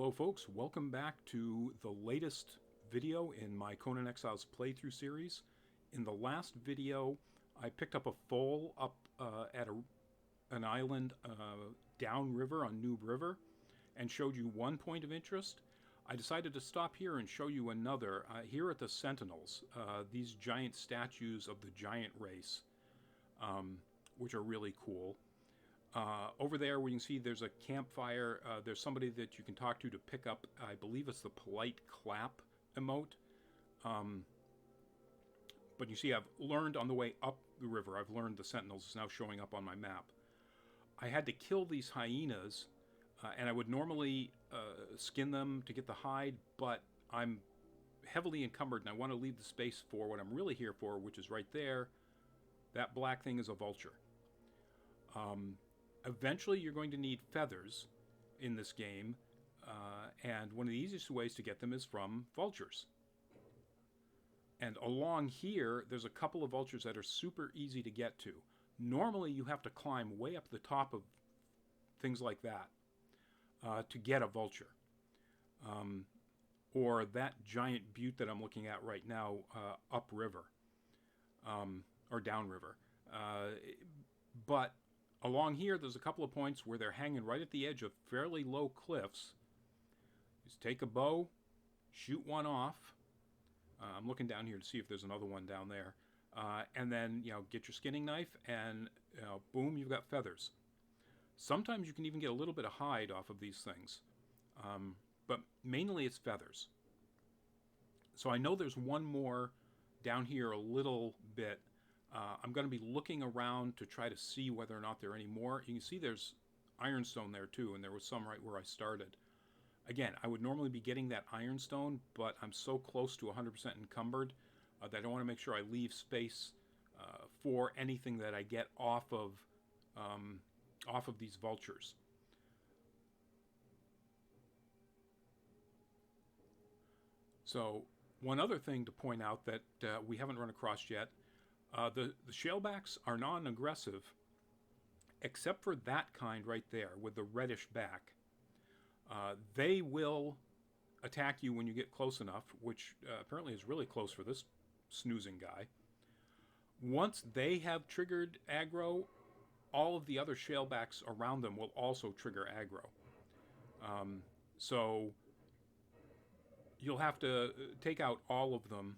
Hello folks, welcome back to the latest video in my Conan Exiles playthrough series. In the last video, I picked up a foal up at an island downriver on Noob River and showed you one point of interest. I decided to stop here and show you another. Here at the Sentinels, these giant statues of the giant race, which are really cool. Over there, we can see there's a campfire. There's somebody that you can talk to pick up, I believe it's the polite clap emote. But you see, I've learned on the way up the river, I've learned the Sentinels is now showing up on my map. I had to kill these hyenas, and I would normally skin them to get the hide, but I'm heavily encumbered, and I want to leave the space for what I'm really here for, which is right there. That black thing is a vulture. Eventually, you're going to need feathers in this game, and one of the easiest ways to get them is from vultures. And along here, there's a couple of vultures that are super easy to get to. Normally, you have to climb way up the top of things like that to get a vulture. Or that giant butte that I'm looking at right now upriver, or downriver. But along here, there's a couple of points where they're hanging right at the edge of fairly low cliffs. Just take a bow, shoot one off. I'm looking down here to see if there's another one down there. And then, get your skinning knife and, boom, you've got feathers. Sometimes you can even get a little bit of hide off of these things. But mainly it's feathers. So I know there's one more down here a little bit. I'm going to be looking around to try to see whether or not there are any more. You can see there's ironstone there too, and there was some right where I started. Again, I would normally be getting that ironstone, but I'm so close to 100% encumbered that I want to make sure I leave space for anything that I get off of these vultures. So one other thing to point out that we haven't run across yet. The shalebacks are non-aggressive, except for that kind right there with the reddish back. They will attack you when you get close enough, which apparently is really close for this snoozing guy. Once they have triggered aggro, all of the other shalebacks around them will also trigger aggro. So you'll have to take out all of them.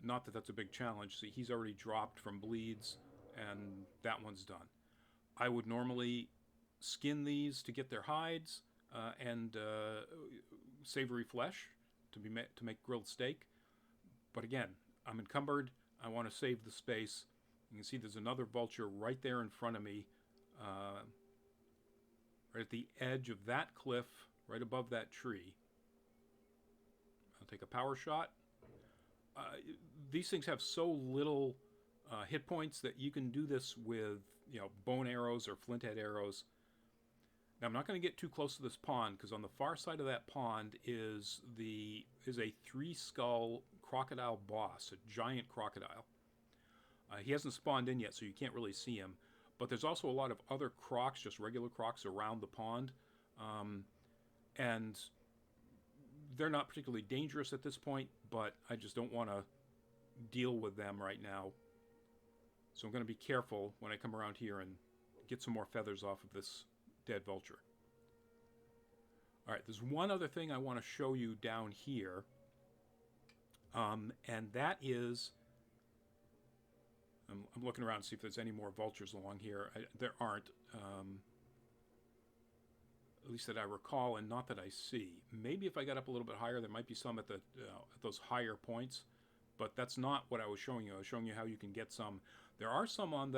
Not that that's a big challenge. See, he's already dropped from bleeds, and that one's done. I would normally skin these to get their hides and savory flesh to make grilled steak. But again, I'm encumbered. I want to save the space. You can see there's another vulture right there in front of me, right at the edge of that cliff, right above that tree. I'll take a power shot. These things have so little hit points that you can do this with, bone arrows or flint head arrows. Now, I'm not going to get too close to this pond because on the far side of that pond is a 3-skull crocodile boss, a giant crocodile. He hasn't spawned in yet, so you can't really see him. But there's also a lot of other crocs, just regular crocs, around the pond, and they're not particularly dangerous at this point, but I just don't want to deal with them right now. So I'm going to be careful when I come around here and get some more feathers off of this dead vulture. All right, there's one other thing I want to show you down here, and that is, I'm looking around to see if there's any more vultures along here. There aren't. At least that I recall, and not that I see. Maybe if I got up a little bit higher, there might be some at those higher points, but that's not what I was showing you. I was showing you how you can get some. There are some on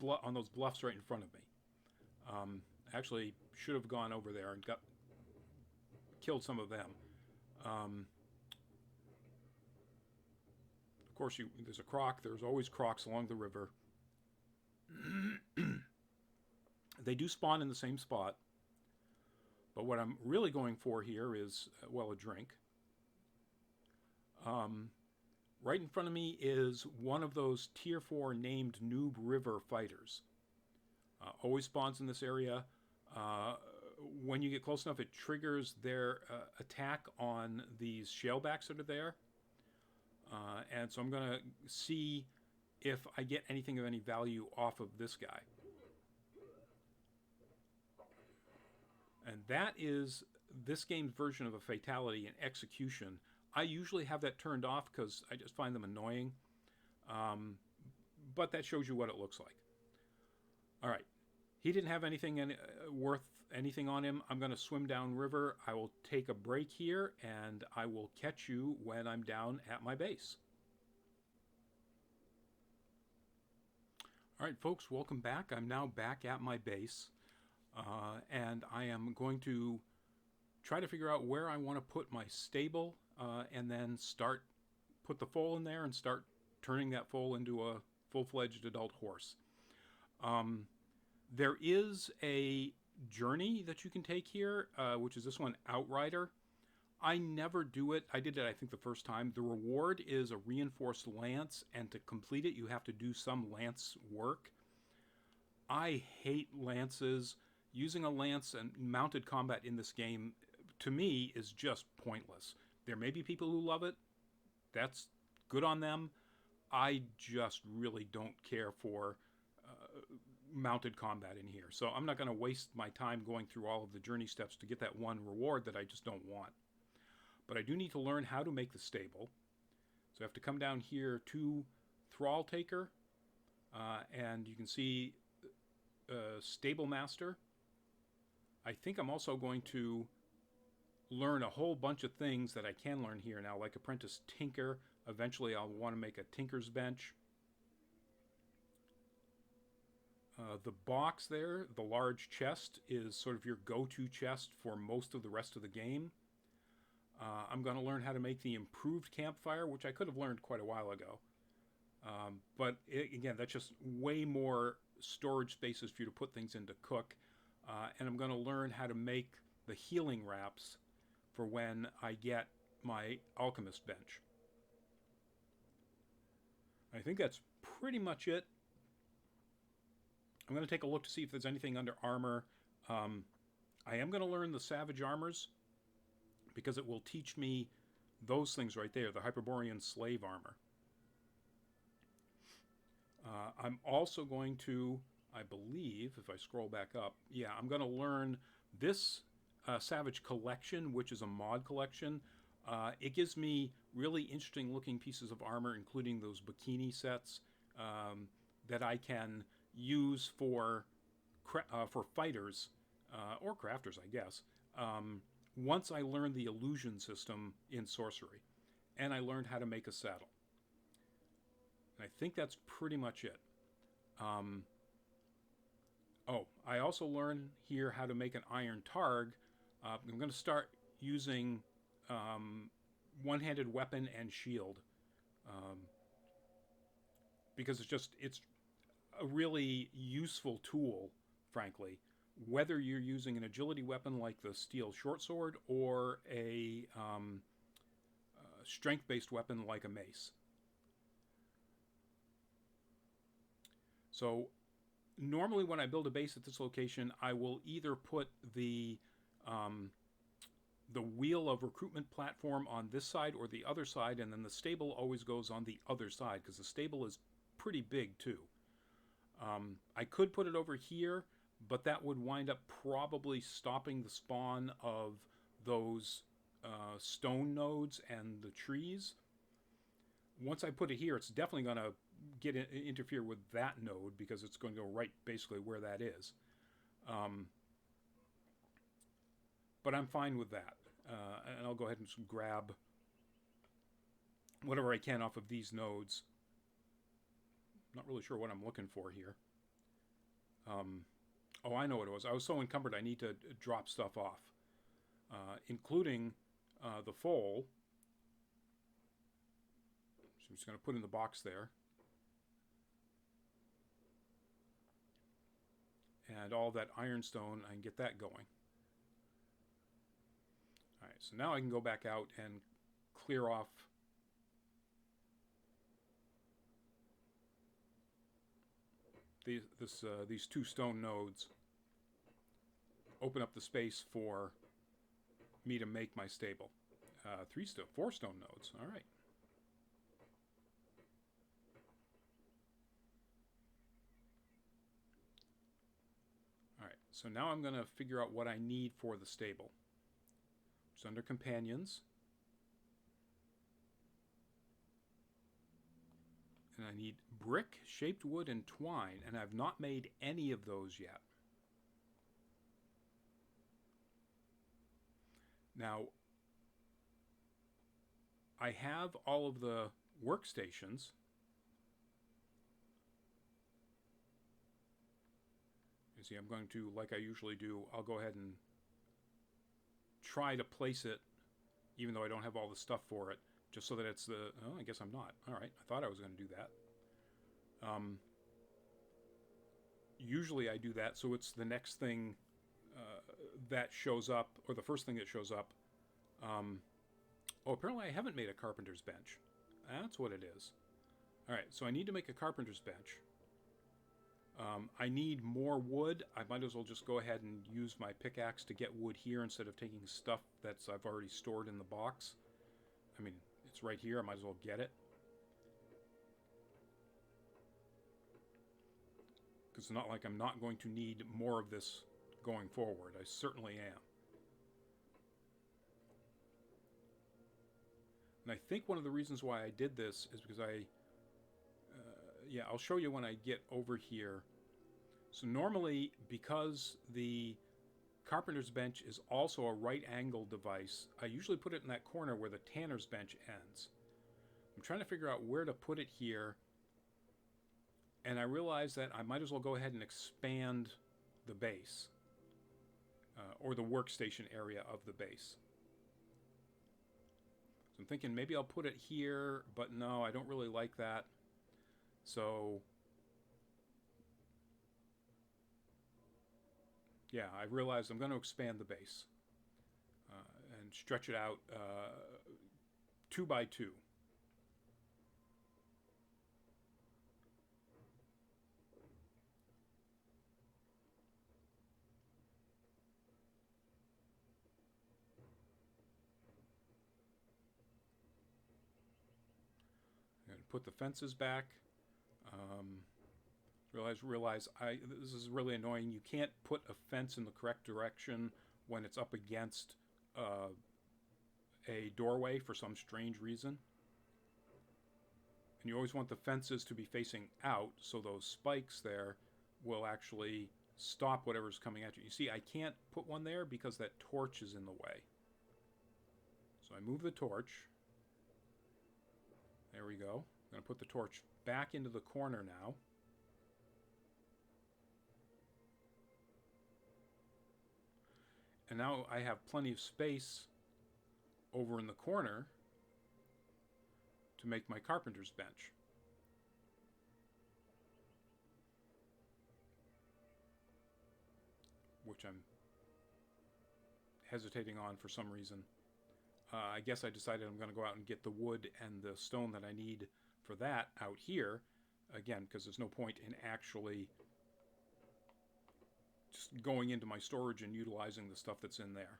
those bluffs right in front of me. Actually, should have gone over there and killed some of them. Of course, there's a croc. There's always crocs along the river. They do spawn in the same spot, but what I'm really going for here is, a drink. Right in front of me is one of those Tier 4 named Noob River fighters. Always spawns in this area. when you get close enough, it triggers their attack on these shellbacks that are there. And so I'm going to see if I get anything of any value off of this guy. And that is this game's version of a fatality and execution. I usually have that turned off because I just find them annoying. But that shows you what it looks like. All right. He didn't have anything worth anything on him. I'm going to swim down river. I will take a break here, and I will catch you when I'm down at my base. All right, folks, welcome back. I'm now back at my base, and I am going to try to figure out where I want to put my stable, and then put the foal in there and start turning that foal into a full-fledged adult horse. There is a journey that you can take here, which is this one, Outrider. I never do it. I did it, I think, the first time. The reward is a reinforced lance, and to complete it, you have to do some lance work. I hate lances. Using a lance and mounted combat in this game, to me, is just pointless. There may be people who love it. That's good on them. I just really don't care for mounted combat in here. So I'm not going to waste my time going through all of the journey steps to get that one reward that I just don't want. But I do need to learn how to make the stable. So I have to come down here to Thrall Taker, and you can see Stable Master. I think I'm also going to learn a whole bunch of things that I can learn here now, like Apprentice Tinker. Eventually I'll want to make a Tinker's Bench. The box there, the large chest, is sort of your go-to chest for most of the rest of the game. I'm going to learn how to make the improved campfire, which I could have learned quite a while ago. But again, that's just way more storage spaces for you to put things in to cook. And I'm going to learn how to make the healing wraps for when I get my alchemist bench. I think that's pretty much it. I'm going to take a look to see if there's anything under armor. I am going to learn the savage armors, because it will teach me those things right there, the Hyperborean slave armor. I'm also going to, I believe, if I scroll back up, yeah, I'm going to learn this Savage Collection, which is a mod collection. It gives me really interesting looking pieces of armor, including those bikini sets that I can use for fighters, or crafters, I guess, once I learned the illusion system in sorcery, and I learned how to make a saddle. And I think that's pretty much it. I also learned here how to make an iron targ. I'm going to start using one-handed weapon and shield, because it's a really useful tool, frankly, whether you're using an agility weapon like the steel short sword or a strength-based weapon like a mace. So normally when I build a base at this location, I will either put the wheel of recruitment platform on this side or the other side, and then the stable always goes on the other side, because the stable is pretty big too. I could put it over here, but that would wind up probably stopping the spawn of those stone nodes and the trees. Once I put it here, it's definitely going to interfere with that node, because it's going to go right basically where that is. But I'm fine with that. And I'll go ahead and just grab whatever I can off of these nodes. Not really sure what I'm looking for here. Oh, I know what it was. I was so encumbered I need to drop stuff off, including the foal. So I'm just going to put in the box there. And all that ironstone, I can get that going. All right, so now I can go back out and clear off these two stone nodes open up the space for me to make my stable. 4 stone nodes. All right. All right. So now I'm going to figure out what I need for the stable. It's under companions. And I need brick, shaped wood, and twine, and I've not made any of those yet. Now, I have all of the workstations. You see, I'm going to, like I usually do, I'll go ahead and try to place it, even though I don't have all the stuff for it, just so that it's the... Oh, I guess I'm not. All right, I thought I was going to do that. Usually I do that, so it's the next thing that shows up, or the first thing that shows up. Oh, apparently I haven't made a carpenter's bench. That's what it is. All right, so I need to make a carpenter's bench. I need more wood. I might as well just go ahead and use my pickaxe to get wood here instead of taking stuff that's I've already stored in the box. I mean, it's right here. I might as well get it. Because it's not like I'm not going to need more of this going forward. I certainly am. And I think one of the reasons why I did this is because I'll show you when I get over here. So normally, because the carpenter's bench is also a right angle device, I usually put it in that corner where the tanner's bench ends. I'm trying to figure out where to put it here, and I realized that I might as well go ahead and expand the base, or the workstation area of the base. So I'm thinking maybe I'll put it here, but no, I don't really like that. So, yeah, I realized I'm going to expand the base and stretch it out 2 by 2. Put the fences back. Realize this is really annoying. You can't put a fence in the correct direction when it's up against a doorway for some strange reason. And you always want the fences to be facing out, so those spikes there will actually stop whatever's coming at you. You see, I can't put one there because that torch is in the way. So I move the torch. There we go. I'm going to put the torch back into the corner now. And now I have plenty of space over in the corner to make my carpenter's bench. Which I'm hesitating on for some reason. I guess I decided I'm going to go out and get the wood and the stone that I need for that out here. Again, because there's no point in actually just going into my storage and utilizing the stuff that's in there.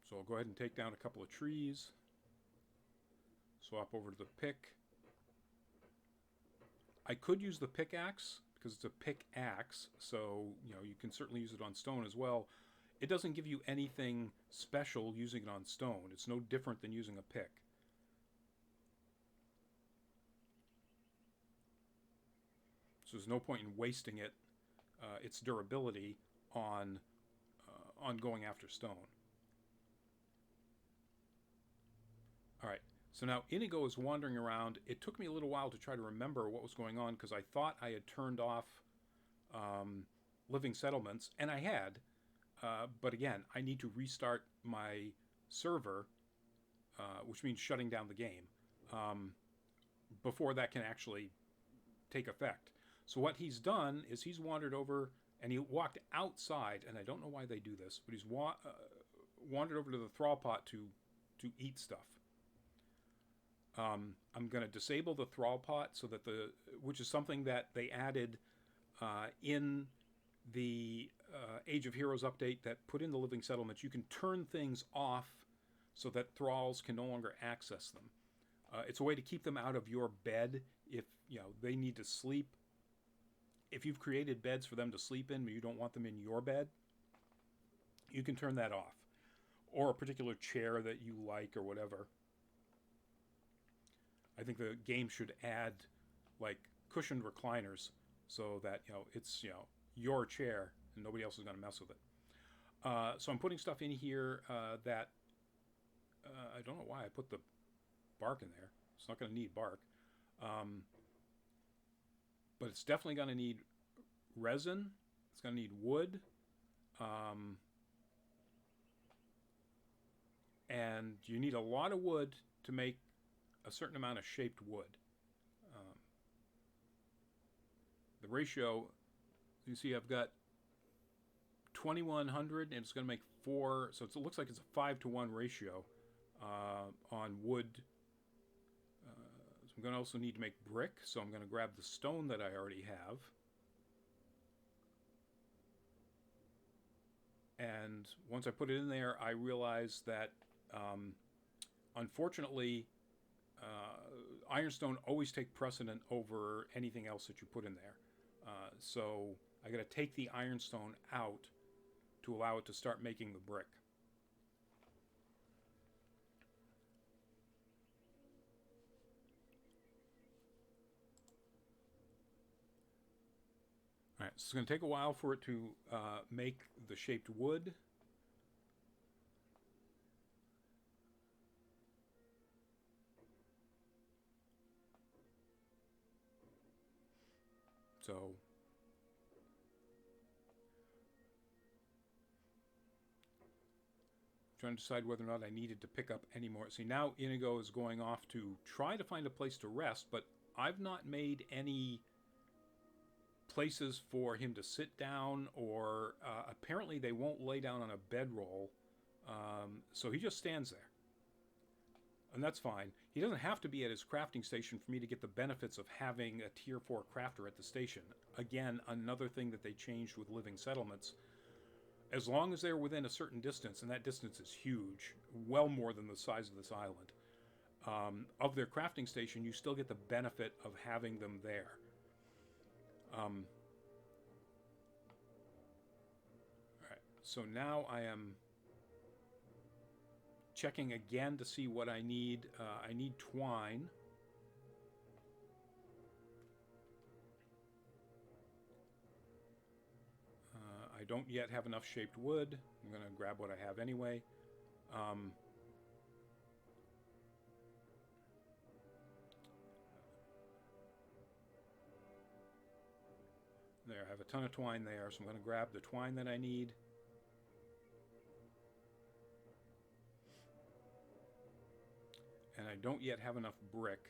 So I'll go ahead and take down a couple of trees. Swap over to the pick. I could use the pickaxe because it's a pickaxe, so you can certainly use it on stone as well. It doesn't give you anything special using it on stone. It's no different than using a pick. So there's no point in wasting its durability on going after stone. All right, so now Inigo is wandering around. It took me a little while to try to remember what was going on because I thought I had turned off living settlements, and I had. But again, I need to restart my server, which means shutting down the game, before that can actually take effect. So what he's done is he's wandered over and he walked outside, and I don't know why they do this, but he's wandered over to the thrall pot to eat stuff. I'm going to disable the thrall pot so that which is something that they added in the Age of Heroes update that put in the living settlements. You can turn things off so that thralls can no longer access them. It's a way to keep them out of your bed if they need to sleep. If you've created beds for them to sleep in, but you don't want them in your bed, you can turn that off. Or a particular chair that you like or whatever. I think the game should add like cushioned recliners so that it's your chair and nobody else is going to mess with it. So I'm putting stuff in here that I don't know why I put the bark in there. It's not going to need bark, but it's definitely going to need resin. It's going to need wood, and you need a lot of wood to make a certain amount of shaped wood. The ratio, you see I've got 2100 and it's going to make 4, so it looks like it's a 5-to-1 ratio on wood. So I'm going to also need to make brick, so I'm going to grab the stone that I already have. And once I put it in there, I realized that unfortunately ironstone always take precedent over anything else that you put in there. So I got to take the ironstone out to allow it to start making the brick. All right, so it's going to take a while for it to make the shaped wood. So trying to decide whether or not I needed to pick up any more. See, now Inigo is going off to try to find a place to rest, but I've not made any places for him to sit down, or apparently they won't lay down on a bedroll, so he just stands there. And that's fine. He doesn't have to be at his crafting station for me to get the benefits of having a tier 4 crafter at the station. Again, another thing that they changed with living settlements. As long as they're within a certain distance, and that distance is huge, well more than the size of this island, of their crafting station, you still get the benefit of having them there. All right, so now I am checking again to see what I need. I need twine. I don't yet have enough shaped wood. I'm going to grab what I have anyway. There, I have a ton of twine there, so I'm going to grab the twine that I need. And I don't yet have enough brick.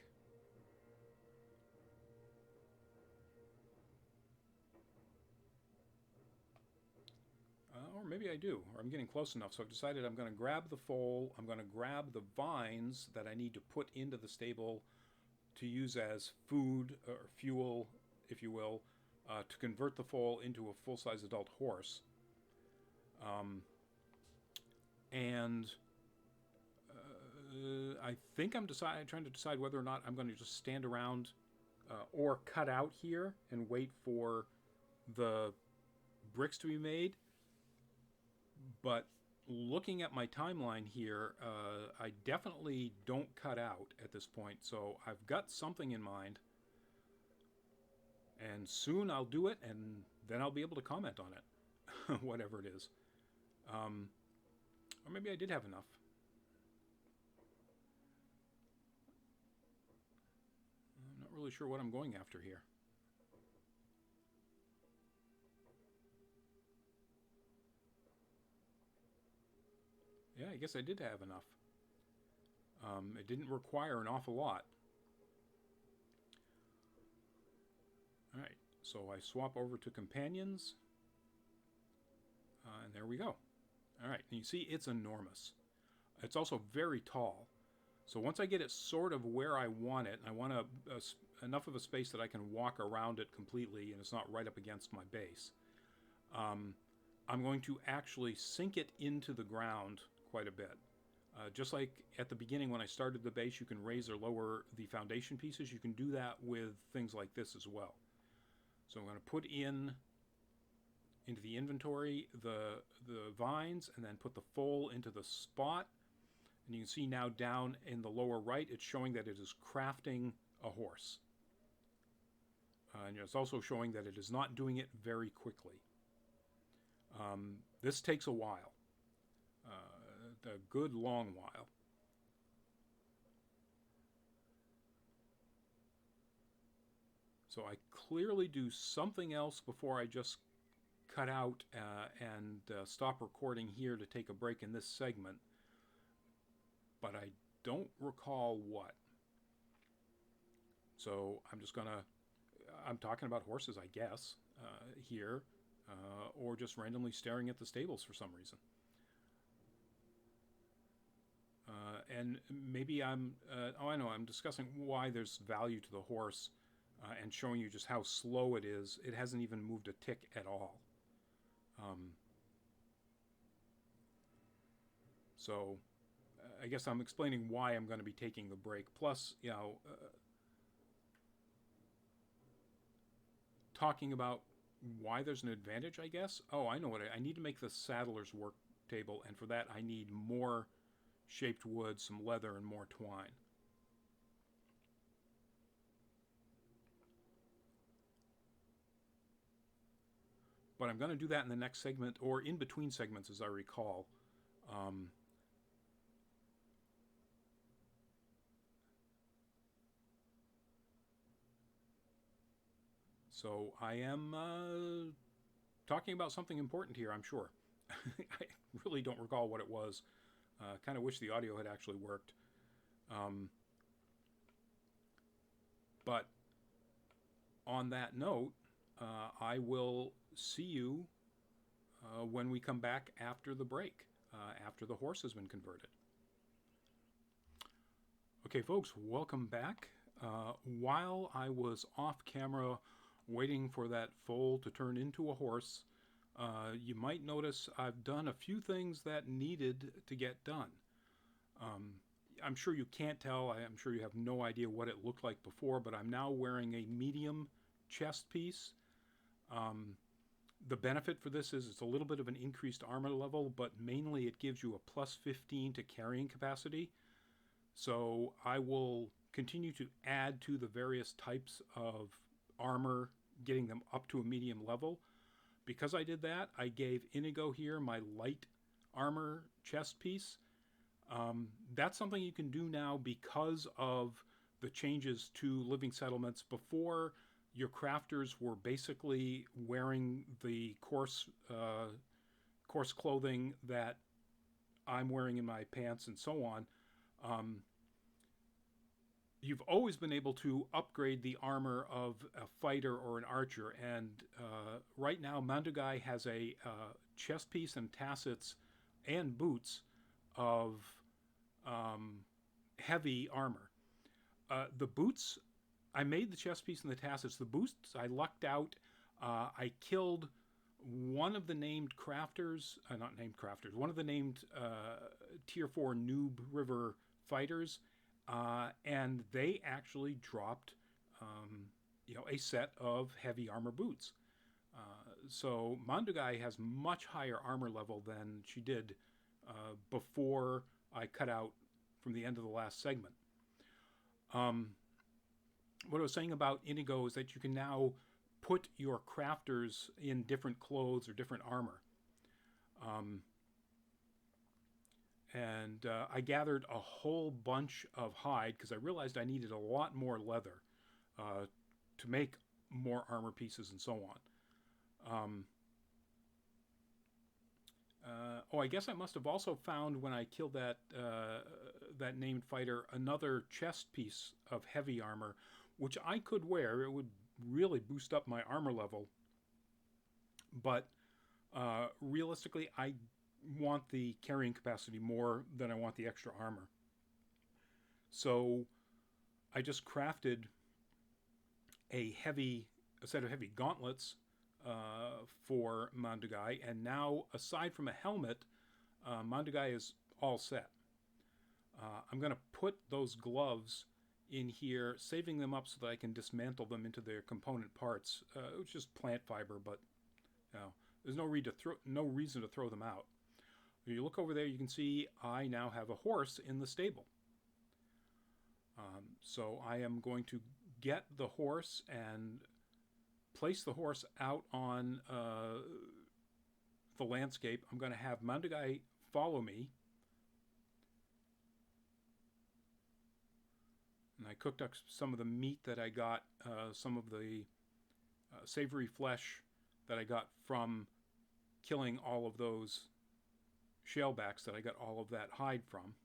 Or maybe I do, or I'm getting close enough. So I've decided I'm going to grab the foal, I'm going to grab the vines that I need to put into the stable to use as food, or fuel, if you will, to convert the foal into a full-size adult horse. I think I'm trying to decide whether or not I'm going to just stand around or cut out here and wait for the bricks to be made. But looking at my timeline here, I definitely don't cut out at this point. So I've got something in mind. And soon I'll do it, and then I'll be able to comment on it, whatever it is. Or maybe I did have enough. I'm not really sure what I'm going after here. Yeah, I guess I did have enough. It didn't require an awful lot. Alright, so I swap over to companions. And there we go. Alright, and you see it's enormous. It's also very tall. So once I get it sort of where I want it, and I want enough of a space that I can walk around it completely and it's not right up against my base, um, I'm going to actually sink it into the ground quite a bit. Just like at the beginning when I started the base, you can raise or lower the foundation pieces. You can do that with things like this as well. So I'm going to put into the inventory the vines and then put the foal into the spot. And you can see now down in the lower right, it's showing that it is crafting a horse. And it's also showing that it is not doing it very quickly. This takes a while, a good long while. So I clearly do something else before I just cut out and stop recording here to take a break in this segment, but I don't recall what. So I'm talking about horses, I guess, here, or just randomly staring at the stables for some reason. And maybe I know, I'm discussing why there's value to the horse and showing you just how slow it is. It hasn't even moved a tick at all. So I guess I'm explaining why I'm going to be taking the break. Plus, talking about why there's an advantage, I guess. Oh, I know what I need to make the saddler's work table, and for that I need more shaped wood, some leather, and more twine. But I'm going to do that in the next segment, or in between segments, as I recall. So I am talking about something important here, I'm sure. I really don't recall what it was. Kind of wish the audio had actually worked. But on that note, I will see you when we come back after the break, after the horse has been converted. Okay, folks, welcome back. While I was off camera waiting for that foal to turn into a horse, you might notice I've done a few things that needed to get done. I'm sure you can't tell. I'm sure you have no idea what it looked like before, but I'm now wearing a medium chest piece. The benefit for this is it's a little bit of an increased armor level, but mainly it gives you a plus 15 to carrying capacity. So I will continue to add to the various types of armor, getting them up to a medium level. Because I did that, I gave Inigo here my light armor chest piece. That's something you can do now because of the changes to living settlements. Before, your crafters were basically wearing the coarse clothing that I'm wearing in my pants and so on. You've always been able to upgrade the armor of a fighter or an archer, and right now Mandugai has a chest piece and tassets and boots of heavy armor. The boots, I made the chest piece and the tassets. The boots, I lucked out. I killed one of the named crafters, not named crafters, one of the named tier 4 noob river fighters, and they actually dropped a set of heavy armor boots. So Mandugai has much higher armor level than she did before I cut out from the end of the last segment. What I was saying about Inigo is that you can now put your crafters in different clothes or different armor. And I gathered a whole bunch of hide because I realized I needed a lot more leather to make more armor pieces and so on. I guess I must have also found when I killed that named fighter another chest piece of heavy armor, which I could wear. It would really boost up my armor level. But realistically, I want the carrying capacity more than I want the extra armor. So I just crafted a set of heavy gauntlets for Mandugai, and now aside from a helmet, Mandugai is all set. I'm going to put those gloves in here, saving them up so that I can dismantle them into their component parts. It's just plant fiber, but you know, there's no reason to throw them out. When you look over there, you can see I now have a horse in the stable. So I am going to get the horse and place the horse out on the landscape. I'm going to have Mandugai follow me. And I cooked up some of the meat that I got, some of the savory flesh that I got from killing all of those shellbacks that I got all of that hide from.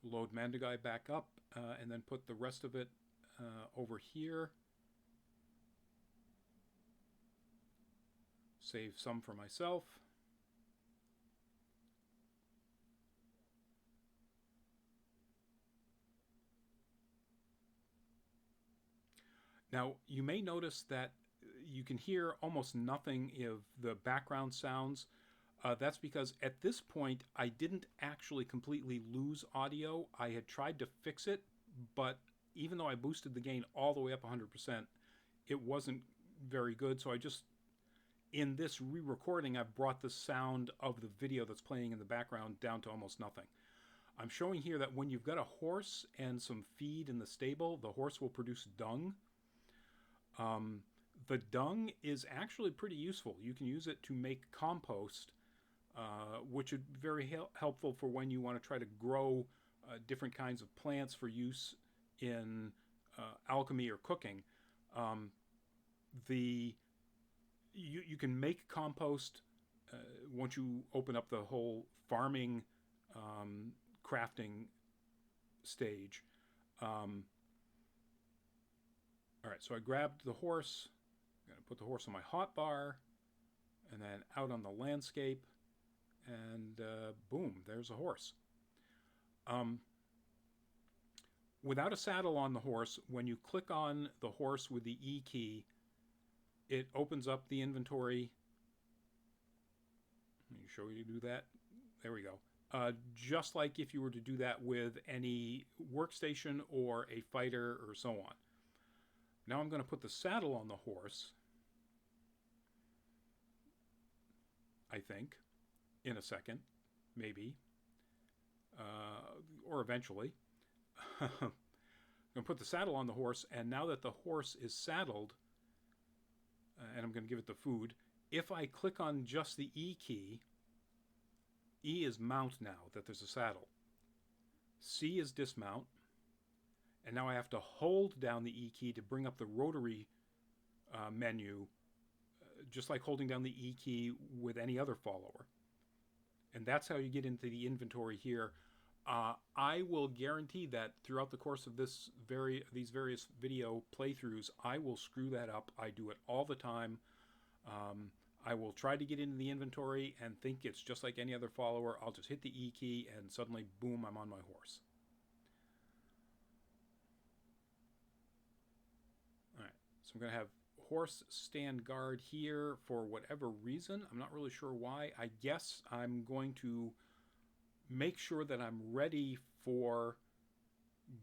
Load Mandugai back up and then put the rest of it over here. Save some for myself. Now, you may notice that you can hear almost nothing of the background sounds. That's because at this point, I didn't actually completely lose audio. I had tried to fix it, but even though I boosted the gain all the way up 100%, it wasn't very good. So I just, in this re-recording, I've brought the sound of the video that's playing in the background down to almost nothing. I'm showing here that when you've got a horse and some feed in the stable, the horse will produce dung. The dung is actually pretty useful. You can use it to make compost, which would be very helpful for when you want to try to grow different kinds of plants for use in alchemy or cooking. You can make compost once you open up the whole farming crafting stage. All right, so I grabbed the horse. I'm going to put the horse on my hotbar and then out on the landscape. And boom, there's a horse. Without a saddle on the horse, when you click on the horse with the E key, it opens up the inventory. Let me show you to do that. There we go. Just like if you were to do that with any workstation or a fighter or so on. Now I'm going to put the saddle on the horse, I think, in a second, maybe, or eventually. I'm going to put the saddle on the horse, and now that the horse is saddled, and I'm going to give it the food, if I click on just the E key, E is mount now that there's a saddle. C is dismount. And now I have to hold down the E key to bring up the rotary menu, just like holding down the E key with any other follower. And that's how you get into the inventory here. I will guarantee that throughout the course of these various video playthroughs, I will screw that up. I do it all the time. I will try to get into the inventory and think it's just like any other follower. I'll just hit the E key and suddenly, boom, I'm on my horse. So I'm going to have horse stand guard here for whatever reason. I'm not really sure why. I guess I'm going to make sure that I'm ready for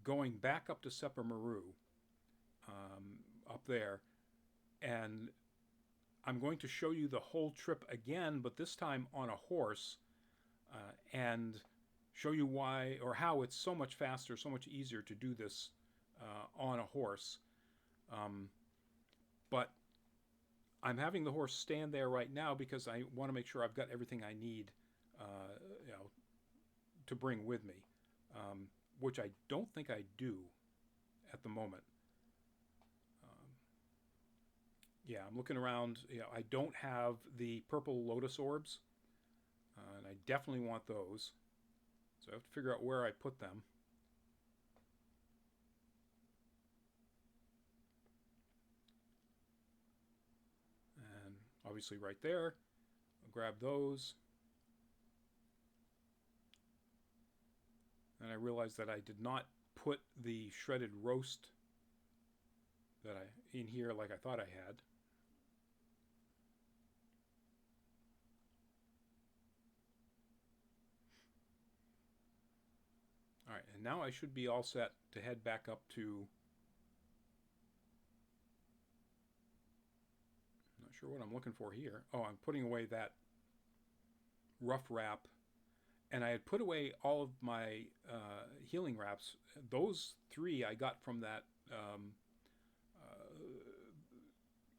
going back up to Sepper Maru, up there. And I'm going to show you the whole trip again, but this time on a horse, and show you why or how it's so much faster, so much easier to do this on a horse. But I'm having the horse stand there right now because I want to make sure I've got everything I need, to bring with me, which I don't think I do at the moment. Yeah, I'm looking around. I don't have the purple lotus orbs, and I definitely want those. So I have to figure out where I put them. Obviously right there. I'll grab those. And I realized that I did not put the shredded roast that I in here like I thought I had. All right, and now I should be all set to head back up to, I'm not sure what I'm looking for here. Oh, I'm putting away that rough wrap, and I had put away all of my healing wraps. Those three I got from that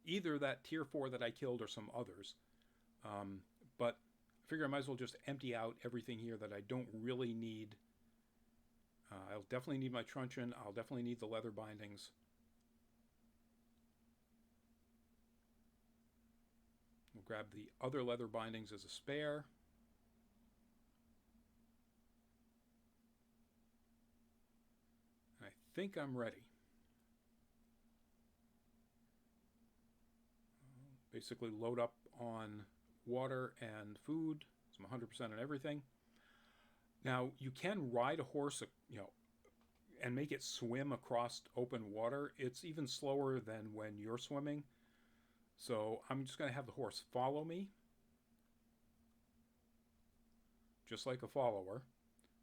either that tier 4 that I killed or some others. But I figure I might as well just empty out everything here that I don't really need. I'll definitely need my truncheon. I'll definitely need the leather bindings. We'll grab the other leather bindings as a spare. I think I'm ready. Basically load up on water and food. So I'm 100% on everything. Now you can ride a horse, and make it swim across open water. It's even slower than when you're swimming. So I'm just going to have the horse follow me, just like a follower.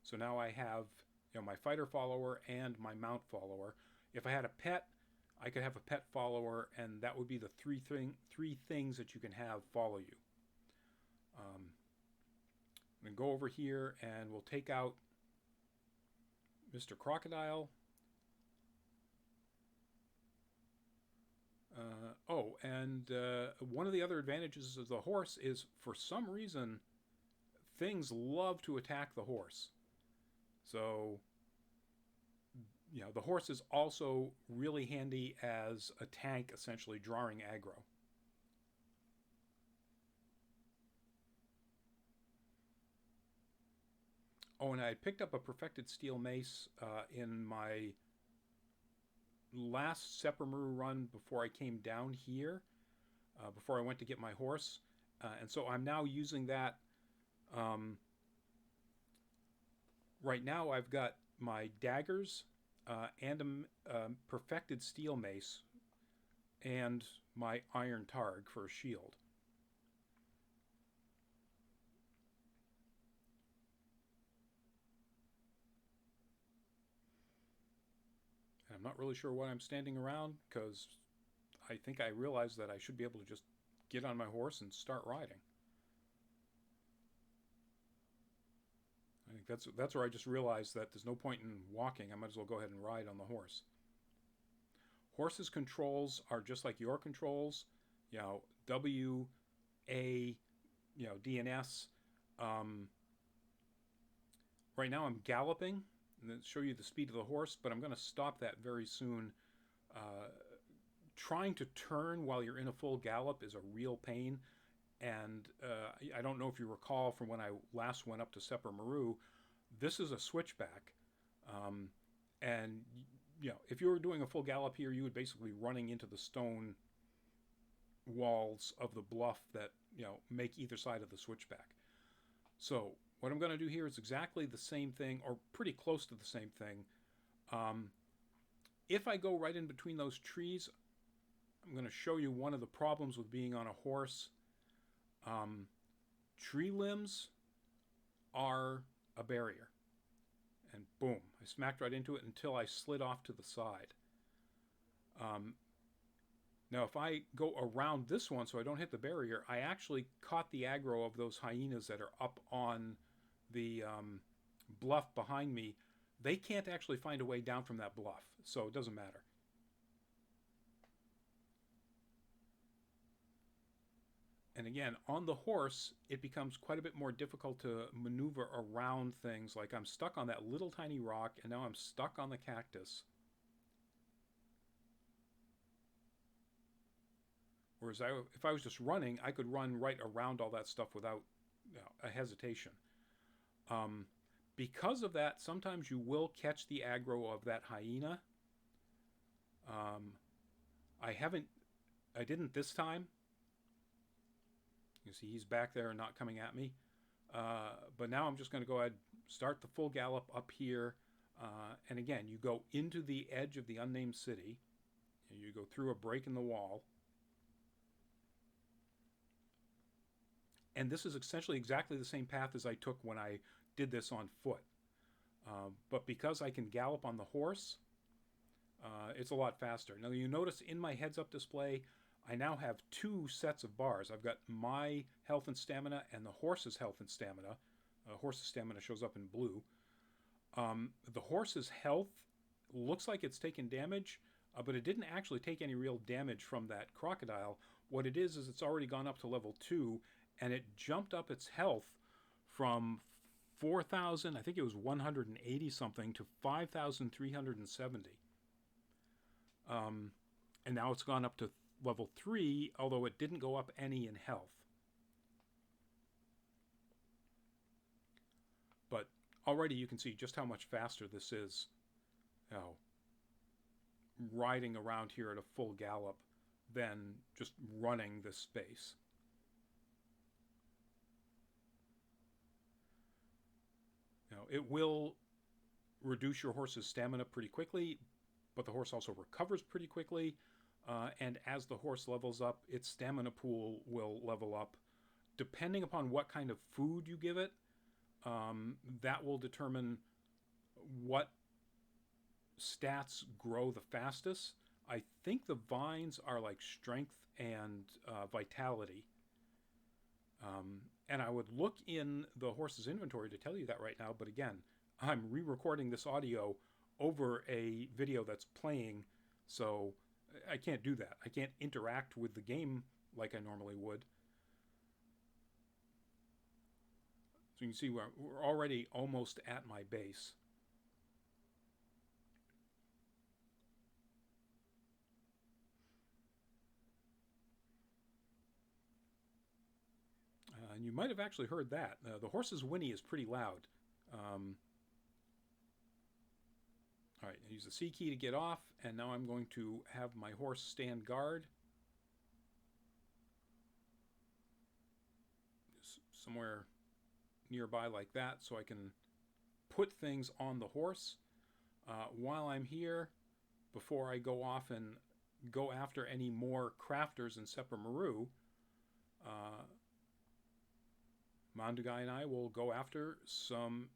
So now I have my fighter follower and my mount follower. If I had a pet, I could have a pet follower, and that would be the three things that you can have follow you. I'm going to go over here and we'll take out Mr. Crocodile. And one of the other advantages of the horse is, for some reason, things love to attack the horse. So, the horse is also really handy as a tank, essentially drawing aggro. Oh, and I had picked up a perfected steel mace in my last Seppermeru run before I came down here, before I went to get my horse. And so I'm now using that. Right now I've got my daggers and a perfected steel mace and my iron targ for a shield. And I'm not really sure why I'm standing around, because I think I realized that I should be able to just get on my horse and start riding. I think that's where I just realized that there's no point in walking. I might as well go ahead and ride on the horse. Horse's controls are just like your controls. W, A, D and S. Right now I'm galloping, and then show you the speed of the horse, but I'm going to stop that very soon. Trying to turn while you're in a full gallop is a real pain. And I don't know if you recall from when I last went up to Seppermeru, this is a switchback. And if you were doing a full gallop here, you would basically running into the stone walls of the bluff that make either side of the switchback. So what I'm going to do here is exactly the same thing, or pretty close to the same thing. If I go right in between those trees, I'm going to show you one of the problems with being on a horse. Tree limbs are a barrier. And boom, I smacked right into it until I slid off to the side. Now if I go around this one so I don't hit the barrier, I actually caught the aggro of those hyenas that are up on the bluff behind me. They can't actually find a way down from that bluff, so it doesn't matter. And again, on the horse, it becomes quite a bit more difficult to maneuver around things. Like I'm stuck on that little tiny rock, and now I'm stuck on the cactus. Whereas if I was just running, I could run right around all that stuff without a hesitation. Because of that, sometimes you will catch the aggro of that hyena. I didn't this time. You see he's back there and not coming at me. But now I'm just going to go ahead, start the full gallop up here, and again, you go into the edge of the unnamed city, and you go through a break in the wall. And this is essentially exactly the same path as I took when I did this on foot. But because I can gallop on the horse, it's a lot faster. Now you notice in my heads-up display, I now have two sets of bars. I've got my health and stamina and the horse's health and stamina. Horse's stamina shows up in blue. The horse's health looks like it's taken damage, but it didn't actually take any real damage from that crocodile. What it is it's already gone up to level 2, and it jumped up its health from 4,000, I think it was 180 something, to 5,370. And now it's gone up to level 3, although it didn't go up any in health. But already you can see just how much faster this is, riding around here at a full gallop than just running this space. Now, it will reduce your horse's stamina pretty quickly, but the horse also recovers pretty quickly. And as the horse levels up, its stamina pool will level up. Depending upon what kind of food you give it, that will determine what stats grow the fastest. I think the vines are like strength and vitality. And I would look in the horse's inventory to tell you that right now, but again, I'm re-recording this audio over a video that's playing, so I can't do that. I can't interact with the game like I normally would. So you can see we're already almost at my base. And you might have actually heard that. The horse's whinny is pretty loud. All right, I use the C key to get off, and now I'm going to have my horse stand guard. Just somewhere nearby like that, so I can put things on the horse. While I'm here, before I go off and go after any more crafters in Sepra Maru, Mondugai and I will go after some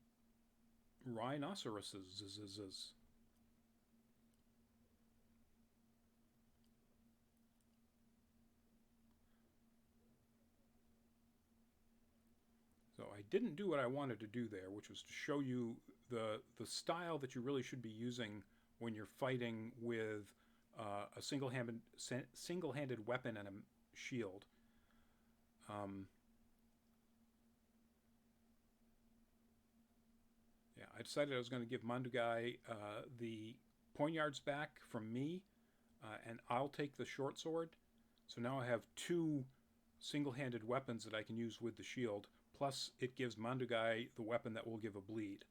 rhinoceroses. So I didn't do what I wanted to do there, which was to show you the style that you really should be using when you're fighting with a single-handed weapon and a shield. Yeah, I decided I was going to give Mondugai the poignards back from me, and I'll take the short sword. So now I have two single-handed weapons that I can use with the shield. Plus, it gives Mondugai the weapon that will give a bleed.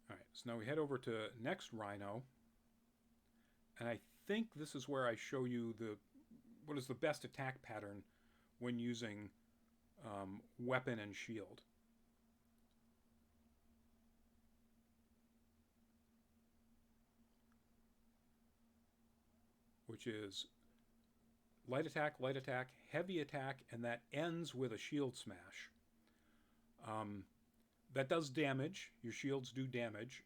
Alright, so now we head over to next Rhino. And I think this is where I show you what is the best attack pattern when using weapon and shield. Which is light attack, heavy attack, and that ends with a shield smash. That does damage. Your shields do damage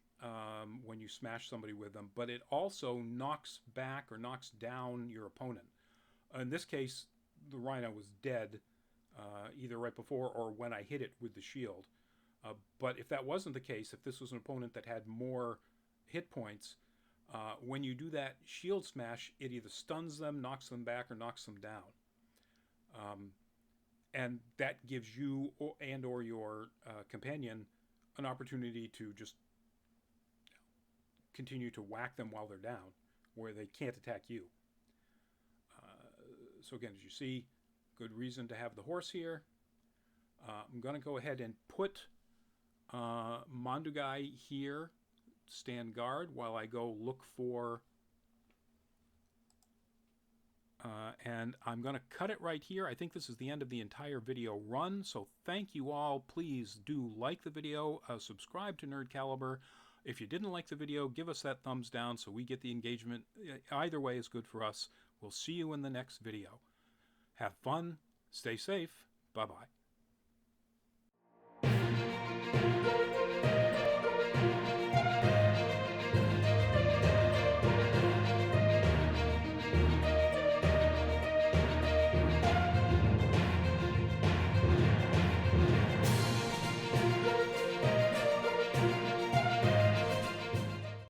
when you smash somebody with them, but it also knocks back or knocks down your opponent. In this case, the Rhino was dead either right before or when I hit it with the shield. But if that wasn't the case, if this was an opponent that had more hit points, when you do that shield smash, it either stuns them, knocks them back, or knocks them down. And that gives you and or your companion an opportunity to just continue to whack them while they're down, where they can't attack you. So again, as you see, good reason to have the horse here. I'm going to go ahead and put Mondugai here, stand guard, while I go look for And I'm going to cut it right here. I think this is the end of the entire video run, so thank you all. Please do like the video, subscribe to Nerd Caliber. If you didn't like the video, give us that thumbs down so we get the engagement. Either way is good for us. We'll see you in the next video. Have fun, stay safe, bye-bye.